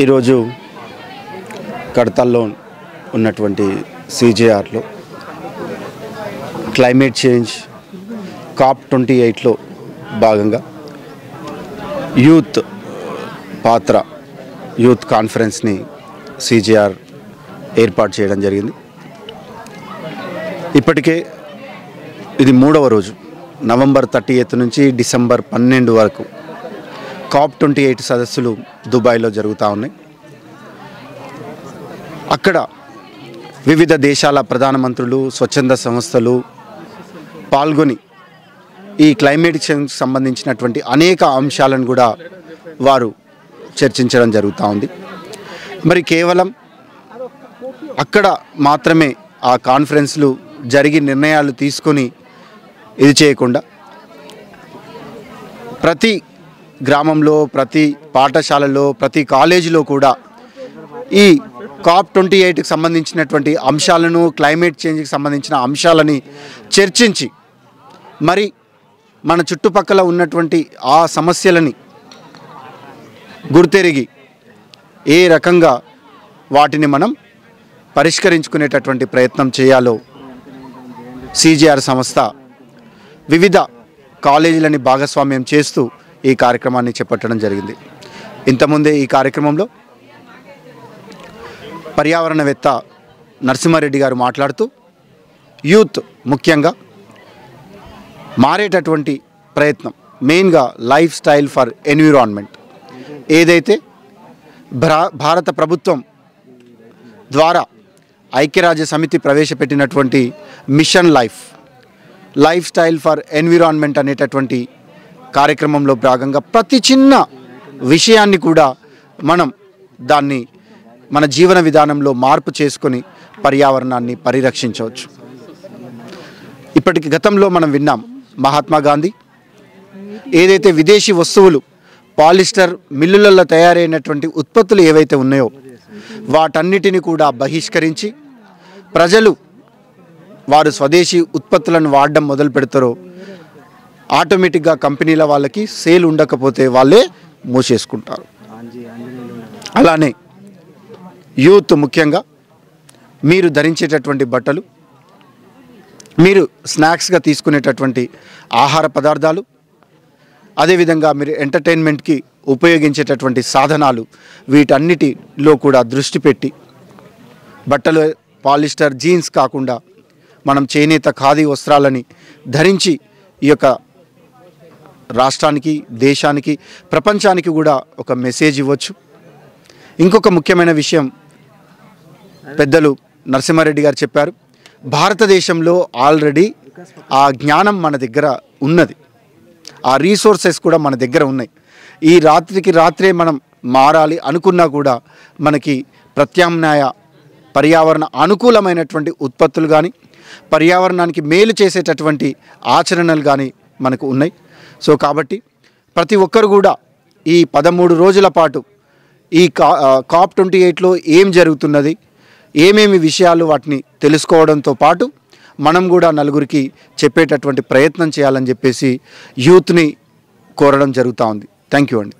ఈరోజు కడతాల్లో ఉన్నటువంటి CJRలో climate change COP28లో భాగంగా యూత్ కాన్ఫరెన్స్ని CJR ఏర్పాటు చేయడం జరిగింది. ఇప్పటికే ఇది 3వ రోజు. నవంబర్ 30 నుంచి డిసెంబర్ 12 వరకు COP28 సదస్సులు దుబాయ్లో జరుగుతూ ఉన్నాయి. అక్కడ వివిధ దేశాల ప్రధానమంత్రులు, స్వచ్ఛంద సంస్థలు పాల్గొని ఈ క్లైమేట్ చేంజ్కి సంబంధించినటువంటి అనేక అంశాలను కూడా వారు చర్చించడం జరుగుతూ ఉంది. మరి కేవలం అక్కడ మాత్రమే ఆ కాన్ఫరెన్స్లు జరిగి నిర్ణయాలు తీసుకొని ఇది చేయకుండా ప్రతి గ్రామంలో, ప్రతి పాఠశాలలో, ప్రతి కాలేజీలో కూడా ఈ COP28కి సంబంధించినటువంటి అంశాలను, క్లైమేట్ చేంజ్కి సంబంధించిన అంశాలని చర్చించి మరి మన చుట్టుపక్కల ఉన్నటువంటి ఆ సమస్యలని గుర్తెరిగి ఏ రకంగా వాటిని మనం పరిష్కరించుకునేటటువంటి ప్రయత్నం చేయాలో CJR సంస్థ వివిధ కాలేజీలని భాగస్వామ్యం చేస్తూ ఈ కార్యక్రమాన్ని చేపట్టడం జరిగింది. ఇంతకుముందే ఈ కార్యక్రమంలో పర్యావరణవేత్త నరసింహారెడ్డి గారు మాట్లాడుతూ యూత్ ముఖ్యంగా మారేటటువంటి ప్రయత్నం, మెయిన్గా లైఫ్ స్టైల్ ఫర్ ఎన్విరాన్మెంట్ ఏదైతే భారత ప్రభుత్వం ద్వారా ఐక్యరాజ్య సమితి ప్రవేశపెట్టినటువంటి mission lifestyle for environment అనేటటువంటి కార్యక్రమంలో భాగంగా ప్రతి చిన్న విషయాన్ని కూడా మనం దాన్ని మన జీవన విధానంలో మార్పు చేసుకొని పర్యావరణాన్ని పరిరక్షించవచ్చు. ఇప్పటికి గతంలో మనం విన్నాం, మహాత్మా గాంధీ ఏదైతే విదేశీ వస్తువులు పాలిస్టర్ మిల్లులలో తయారైనటువంటి ఉత్పత్తులు ఏవైతే ఉన్నాయో వాటన్నిటిని కూడా బహిష్కరించి ప్రజలు వారు స్వదేశీ ఉత్పత్తులను వాడడం మొదలు పెడతారో ఆటోమేటిక్గా కంపెనీల వాళ్ళకి సేల్ ఉండకపోతే వాళ్ళే మూసేసుకుంటారు. అలానే యూత్ ముఖ్యంగా మీరు ధరించేటటువంటి బట్టలు, మీరు స్నాక్స్గా తీసుకునేటటువంటి ఆహార పదార్థాలు, అదేవిధంగా మీరు ఎంటర్టైన్మెంట్కి ఉపయోగించేటటువంటి సాధనాలు, వీటన్నిటిలో కూడా దృష్టి పెట్టి బట్టలు పాలిస్టర్ జీన్స్ కాకుండా మనం చేనేత ఖాదీ వస్త్రాలని ధరించి ఈ యొక్క రాష్ట్రానికి, దేశానికి, ప్రపంచానికి కూడా ఒక మెసేజ్ ఇవ్వచ్చు. ఇంకొక ముఖ్యమైన విషయం పెద్దలు నరసింహారెడ్డి గారు చెప్పారు, భారతదేశంలో ఆల్రెడీ ఆ జ్ఞానం మన దగ్గర ఉన్నది, ఆ రీసోర్సెస్ కూడా మన దగ్గర ఉన్నాయి. ఈ రాత్రికి రాత్రే మనం మారాలి అనుకున్నా కూడా మనకి ప్రత్యామ్నాయ పర్యావరణ అనుకూలమైనటువంటి ఉత్పత్తులు కానీ, పర్యావరణానికి మేలు చేసేటటువంటి ఆచరణలు కానీ మనకు ఉన్నాయి. సో కాబట్టి ప్రతి ఒక్కరు కూడా ఈ 13 రోజుల పాటు ఈ COP28లో ఏం జరుగుతున్నది, ఏమేమి విషయాలు వాటిని తెలుసుకోవడంతో పాటు మనం కూడా నలుగురికి చెప్పేటటువంటి ప్రయత్నం చేయాలని చెప్పేసి యూత్ని కోరడం జరుగుతూ ఉంది. థ్యాంక్ యూ అండి.